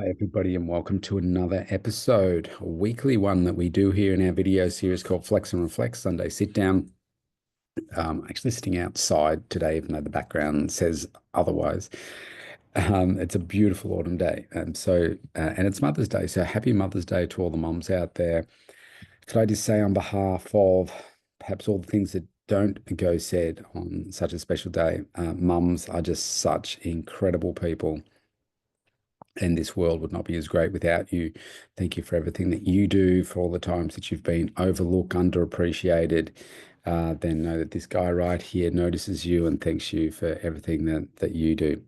Hi, everybody, and welcome to another episode, a weekly one that we do here in our video series called Flex and Reflect Sunday Sit Down. Actually sitting outside today, even though the background says otherwise. It's a beautiful autumn day, and it's Mother's Day. So happy Mother's Day to all the mums out there. Could I just say on behalf of perhaps all the things that don't go said on such a special day, mums are just such incredible people and this world would not be as great without you. Thank you for everything that you do, for all the times that you've been overlooked, underappreciated. Then know that this guy right here notices you and thanks you for everything that you do.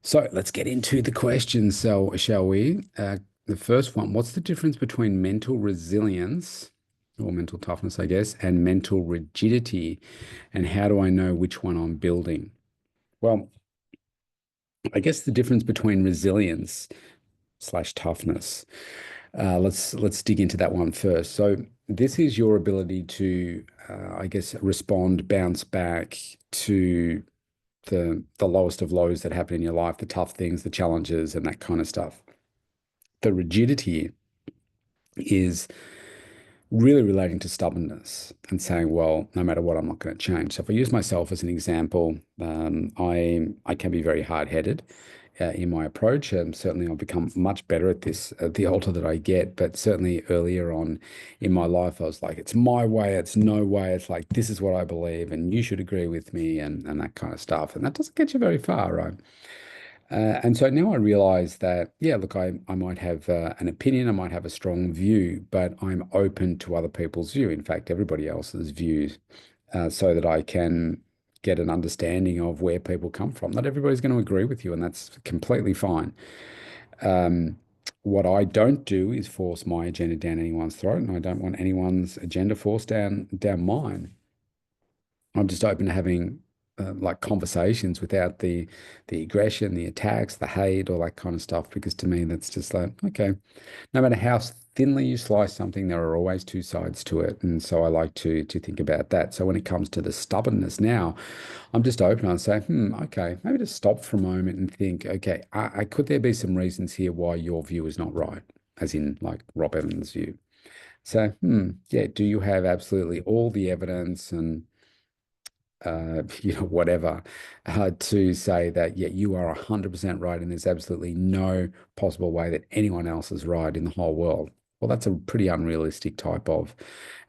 So let's get into the questions, so shall we? The first one, what's the difference between mental resilience or mental toughness, I guess, and mental rigidity? And how do I know which one I'm building? Well, I guess the difference between resilience slash toughness. Let's dig into that one first. So this is your ability to, I guess, respond, bounce back to the lowest of lows that happen in your life, the tough things, the challenges, and that kind of stuff. The rigidity is really relating to stubbornness and saying, well, no matter what, I'm not going to change. So if I use myself as an example, I can be very hard-headed in my approach. And certainly I've become much better at this the older that I get. But certainly earlier on in my life, I was like, it's my way, it's no way. It's like, this is what I believe, and you should agree with me, and that kind of stuff. And that doesn't get you very far, right? And so now I realize that, yeah, look, I might have an opinion, I might have a strong view, but I'm open to other people's view, in fact, everybody else's views, so that I can get an understanding of where people come from. Not everybody's going to agree with you, and that's completely fine. Um, what I don't do is force my agenda down anyone's throat, and I don't want anyone's agenda forced down mine. I'm just open to having like conversations without the aggression, the attacks, the hate, all that kind of stuff. Because to me, that's just like, okay, no matter how thinly you slice something, there are always two sides to it. And so I like to think about that. So when it comes to the stubbornness now, I'm just open and say, okay, maybe just stop for a moment and think, okay, could there be some reasons here why your view is not right, as in like Rob Evans' view. So, yeah, do you have absolutely all the evidence and whatever, to say that, yeah, you are 100% right, and there's absolutely no possible way that anyone else is right in the whole world. Well, that's a pretty unrealistic type of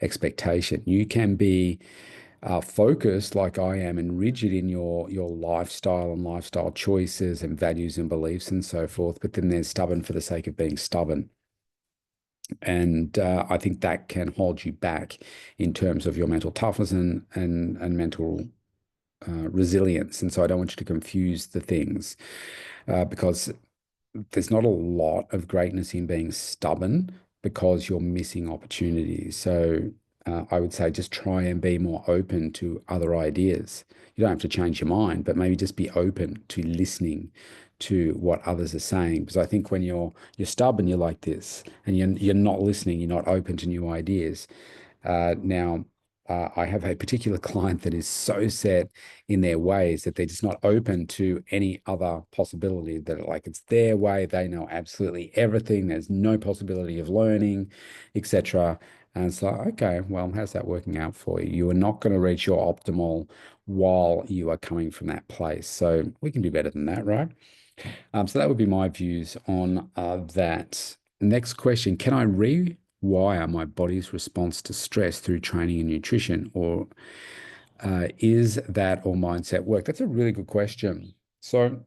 expectation. You can be focused like I am and rigid in your lifestyle and lifestyle choices and values and beliefs and so forth, but then there's stubborn for the sake of being stubborn. And I think that can hold you back in terms of your mental toughness and mental resilience. And so I don't want you to confuse the things, because there's not a lot of greatness in being stubborn because you're missing opportunities. So I would say just try and be more open to other ideas. You don't have to change your mind, but maybe just be open to listening to what others are saying. Because I think when you're stubborn, you're like this, and you're not listening, you're not open to new ideas. Now, I have a particular client that is so set in their ways that they're just not open to any other possibility. That like it's their way, they know absolutely everything. There's no possibility of learning, etc. And so, okay, well, how's that working out for you? You are not going to reach your optimal while you are coming from that place. So we can do better than that, right? So that would be my views on that. Next question, can I rewire my body's response to stress through training and nutrition, or is that all mindset work? That's a really good question. So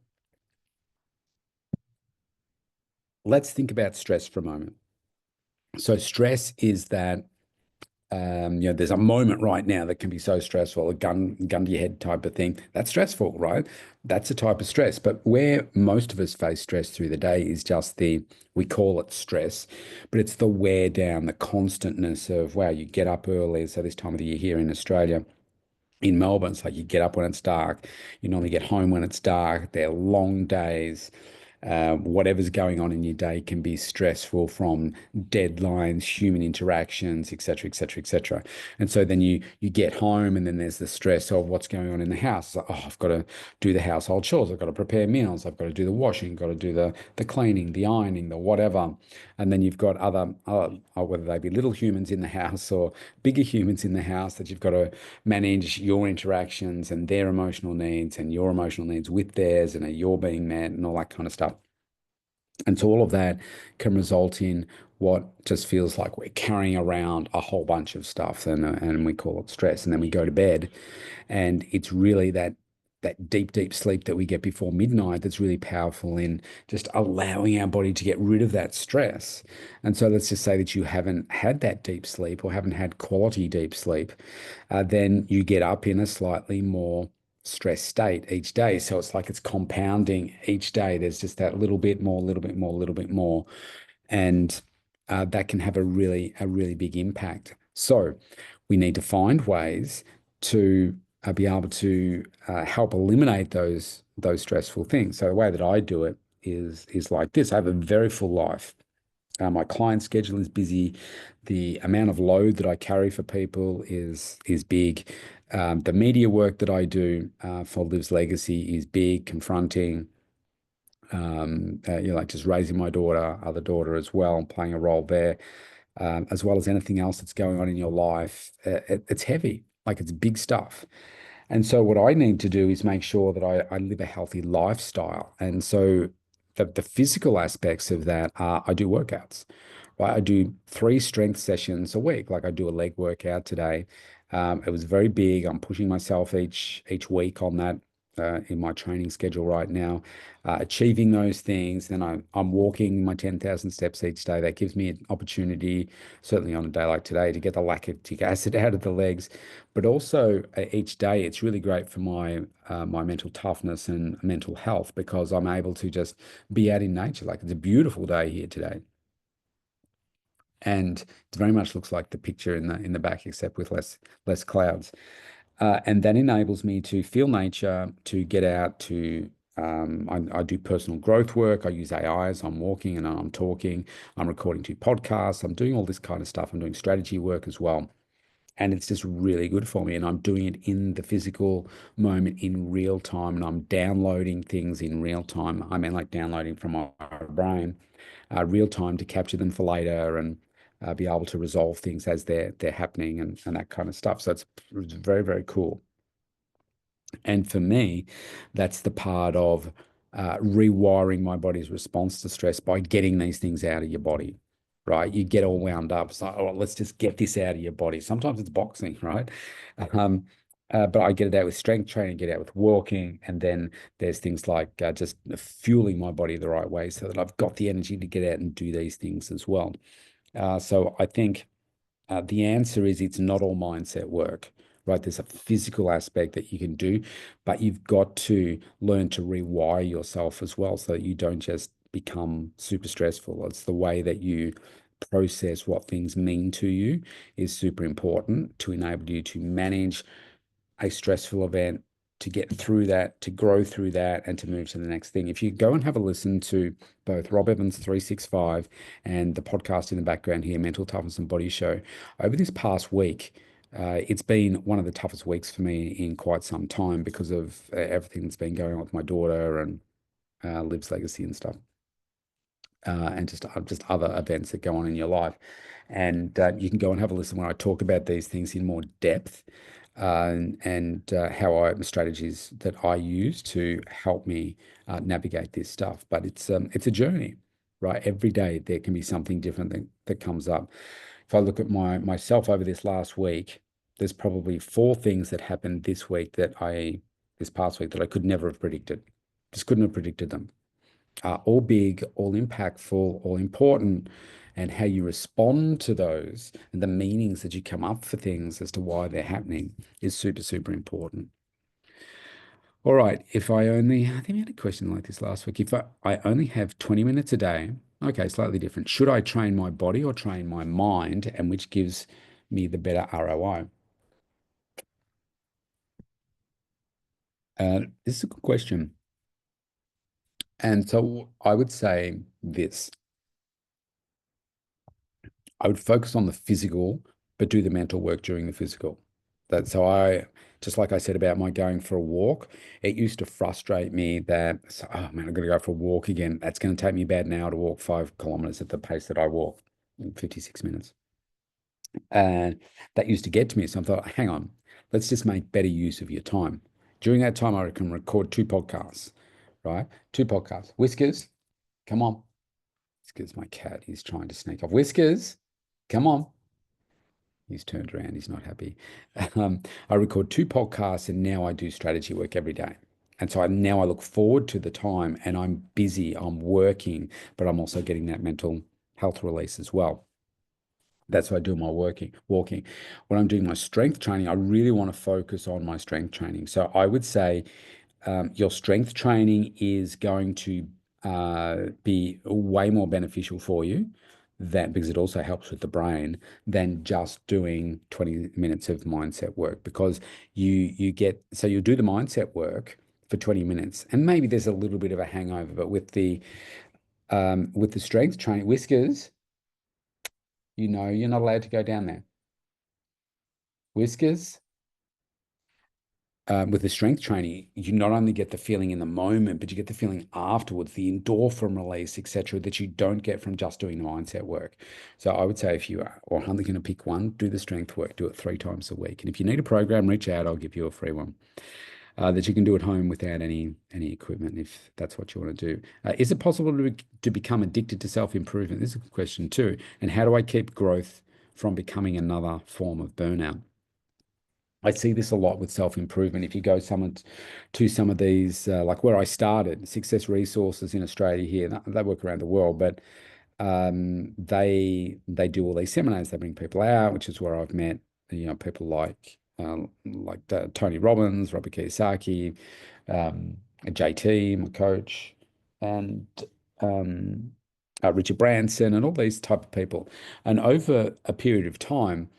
let's think about stress for a moment. So stress is that there's a moment right now that can be so stressful, a gun to your head type of thing. That's stressful, right? That's a type of stress. But where most of us face stress through the day is just we call it stress, but it's the wear down, the constantness of, wow, you get up early. So this time of the year here in Australia, in Melbourne, it's like you get up when it's dark. You normally get home when it's dark. They're long days. Whatever's going on in your day can be stressful, from deadlines, human interactions, etc., etc., etc. And so then you get home, and then there's the stress of what's going on in the house. It's like, oh, I've got to do the household chores, I've got to prepare meals, I've got to do the washing, got to do the cleaning, the ironing, the whatever. And then you've got other whether they be little humans in the house or bigger humans in the house, that you've got to manage your interactions and their emotional needs and your emotional needs with theirs, and are you're being met and all that kind of stuff. And so all of that can result in what just feels like we're carrying around a whole bunch of stuff, and we call it stress. And then we go to bed, and it's really that deep, deep sleep that we get before midnight that's really powerful in just allowing our body to get rid of that stress. And so let's just say that you haven't had that deep sleep, or haven't had quality deep sleep, then you get up in a slightly more stress state each day. So it's like it's compounding each day. There's just that little bit more, little bit more, little bit more, and that can have a really big impact. So we need to find ways to be able to help eliminate those stressful things. So the way that I do it is like this. I have a very full life. My client schedule is busy. The amount of load that I carry for people is big. The media work that I do for Lives Legacy is big, confronting. Like just raising my daughter, other daughter as well, playing a role there, as well as anything else that's going on in your life. It's heavy, like it's big stuff. And so what I need to do is make sure that I live a healthy lifestyle. And so the physical aspects of that are I do workouts, right? I do 3 strength sessions a week. Like I do a leg workout today. It was very big. I'm pushing myself each week on that in my training schedule right now, achieving those things. Then I'm walking my 10,000 steps each day. That gives me an opportunity, certainly on a day like today, to get the lactic acid out of the legs. But also each day, it's really great for my mental toughness and mental health, because I'm able to just be out in nature. Like it's a beautiful day here today, and it very much looks like the picture in the back, except with less clouds. And that enables me to feel nature, to get out, to I do personal growth work. I use AI as I'm walking and I'm talking. I'm recording 2 podcasts. I'm doing all this kind of stuff. I'm doing strategy work as well. And it's just really good for me. And I'm doing it in the physical moment in real time. And I'm downloading things in real time. I mean, like downloading from my brain, real time, to capture them for later, and be able to resolve things as they're happening, and that kind of stuff. So it's very, very cool. And for me, that's the part of rewiring my body's response to stress by getting these things out of your body, right? You get all wound up. It's like, oh, let's just get this out of your body. Sometimes it's boxing, right? Um, but I get it out with strength training, get it out with walking, and then there's things like just fueling my body the right way so that I've got the energy to get out and do these things as well. So I think the answer is it's not all mindset work, right? There's a physical aspect that you can do, but you've got to learn to rewire yourself as well, so that you don't just become super stressful. It's the way that you process what things mean to you is super important to enable you to manage a stressful event, to get through that, to grow through that, and to move to the next thing. If you go and have a listen to both Rob Evans 365 and the podcast in the background here, Mental Toughness and Body Show, over this past week, it's been one of the toughest weeks for me in quite some time, because of everything that's been going on with my daughter and Liv's legacy and stuff, and just other events that go on in your life. And you can go and have a listen when I talk about these things in more depth, and how strategies that I use to help me navigate this stuff. But it's a journey, right? Every day there can be something different that comes up. If I look at myself over this last week, there's probably 4 things that happened this past week, that I could never have predicted. Just couldn't have predicted them. All big, all impactful, all important, and how you respond to those and the meanings that you come up for things as to why they're happening is super, super important. All right, I think we had a question like this last week. If I only have 20 minutes a day, okay, slightly different. Should I train my body or train my mind, and which gives me the better ROI? This is a good question. And so I would say this, I would focus on the physical, but do the mental work during the physical. That's so just like I said about my going for a walk, it used to frustrate me that, so, oh man, I've got to go for a walk again. That's going to take me about an hour to walk 5 kilometers at the pace that I walk in 56 minutes. And that used to get to me. So I thought, hang on, let's just make better use of your time. During that time, I can record 2 podcasts, right? 2 podcasts. Whiskers, come on. Whiskers, my cat, he's trying to sneak off. Whiskers, come on. He's turned around. He's not happy. I record 2 podcasts and now I do strategy work every day. And so now I look forward to the time and I'm busy, I'm working, but I'm also getting that mental health release as well. That's why I do my walking. When I'm doing my strength training, I really want to focus on my strength training. So I would say your strength training is going to be way more beneficial for you that because it also helps with the brain than just doing 20 minutes of mindset work because you get so you'll do the mindset work for 20 minutes and maybe there's a little bit of a hangover but with the strength training whiskers you're not allowed to go down there whiskers with the strength training, you not only get the feeling in the moment, but you get the feeling afterwards, the endorphin release, etc., that you don't get from just doing the mindset work. So I would say if you are or only going to pick one, do the strength work, do it 3 times a week. And if you need a program, reach out. I'll give you a free one that you can do at home without any equipment, if that's what you want to do. Is it possible to become addicted to self-improvement? This is a good question too. And how do I keep growth from becoming another form of burnout? I see this a lot with self-improvement. If you go to some of these, like where I started, Success Resources in Australia here, they work around the world, but they do all these seminars. They bring people out, which is where I've met, people like Tony Robbins, Robert Kiyosaki, um, JT, my coach, and um, Richard Branson, and all these type of people. And over a period of time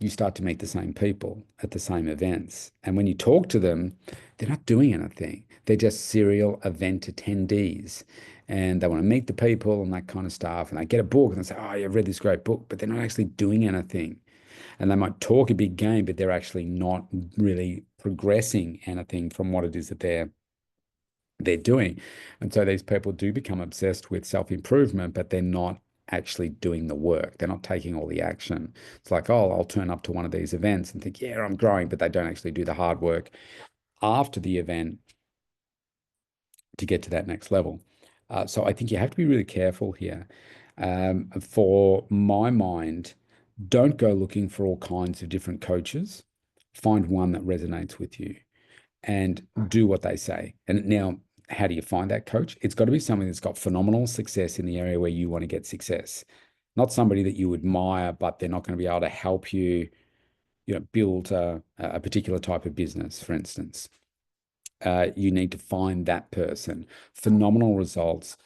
you start to meet the same people at the same events. And when you talk to them, they're not doing anything. They're just serial event attendees. And they want to meet the people and that kind of stuff. And they get a book and they say, oh, you've read this great book, but they're not actually doing anything. And they might talk a big game, but they're actually not really progressing anything from what it is that they're doing. And so these people do become obsessed with self-improvement, but they're not actually doing the work. They're not taking all the action. It's like, oh, I'll turn up to one of these events and think, yeah, I'm growing, but they don't actually do the hard work after the event to get to that next level. So I think you have to be really careful here. For my mind, don't go looking for all kinds of different coaches. Find one that resonates with you and do what they say. And now, how do you find that coach? It's got to be somebody that's got phenomenal success in the area where you want to get success, not somebody that you admire, but they're not going to be able to help you, build a particular type of business, for instance. You need to find that person. Phenomenal results,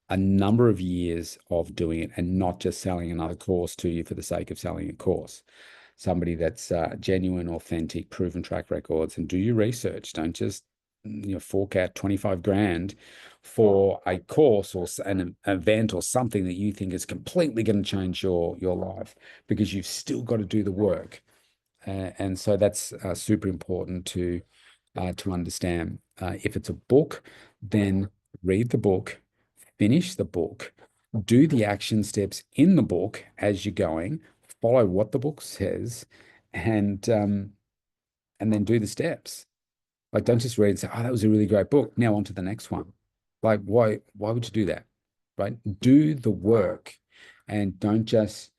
a number of years of doing it, and not just selling another course to you for the sake of selling a course. Somebody that's genuine, authentic, proven track records, and do your research. Don't just fork out 25 grand for a course or an event or something that you think is completely going to change your life because you've still got to do the work. And so that's super important to understand. If it's a book, then read the book, finish the book, do the action steps in the book as you're going, follow what the book says, and then do the steps. Like, don't just read and say, "Oh, that was a really great book. Now on to the next one." Like, why would you do that? Right? Do the work, and don't just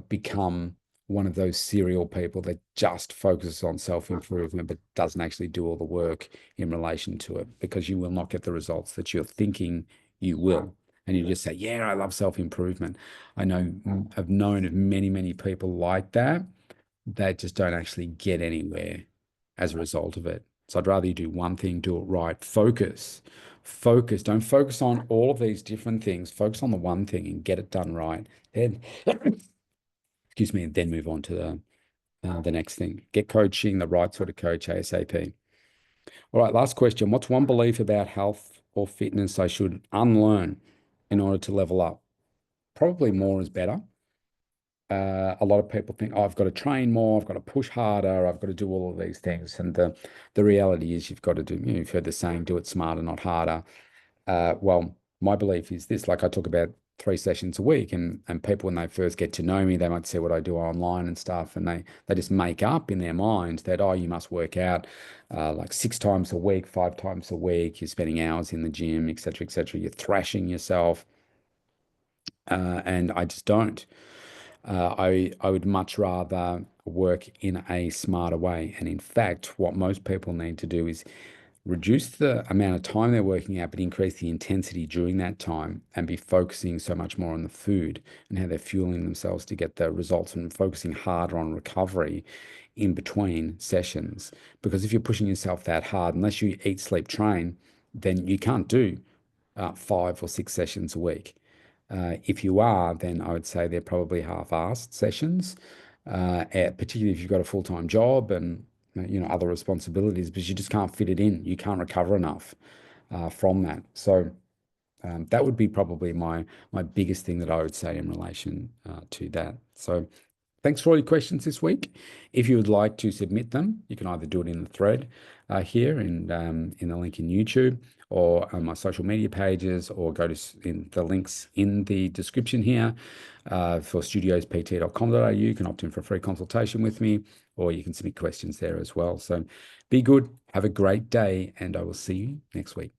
become one of those serial people that just focuses on self-improvement but doesn't actually do all the work in relation to it, because you will not get the results that you're thinking you will. And you just say, yeah, I love self-improvement. I've known of many, many people like that just don't actually get anywhere as a result of it. So I'd rather you do one thing, do it right, focus. Don't focus on all of these different things. Focus on the one thing and get it done right. Then, excuse me, and then move on to the next thing. Get coaching, the right sort of coach ASAP. All right, last question. What's one belief about health or fitness I should unlearn in order to level up? Probably more is better. A lot of people think, oh, I've got to train more, I've got to push harder, I've got to do all of these things. And the reality is you've got to do, you've heard the saying, do it smarter, not harder. Well, my belief is this, like I talk about 3 sessions a week, and people, when they first get to know me, they might see what I do online and stuff, and they just make up in their mind that, oh, you must work out like 6 times a week, 5 times a week, you're spending hours in the gym, etc., etc. You're thrashing yourself. And I just don't. I would much rather work in a smarter way. And in fact, what most people need to do is reduce the amount of time they're working out, but increase the intensity during that time and be focusing so much more on the food and how they're fueling themselves to get the results and focusing harder on recovery in between sessions. Because if you're pushing yourself that hard, unless you eat, sleep, train, then you can't do 5 or 6 sessions a week. If you are, then I would say they're probably half-assed sessions, particularly if you've got a full-time job and other responsibilities, because you just can't fit it in. You can't recover enough from that. So that would be probably my biggest thing that I would say in relation to that. So thanks for all your questions this week. If you would like to submit them, you can either do it in the thread here in the link in YouTube, or on my social media pages, or go to in the links in the description here for studiospt.com.au. You can opt in for a free consultation with me, or you can submit questions there as well. So be good, have a great day, and I will see you next week.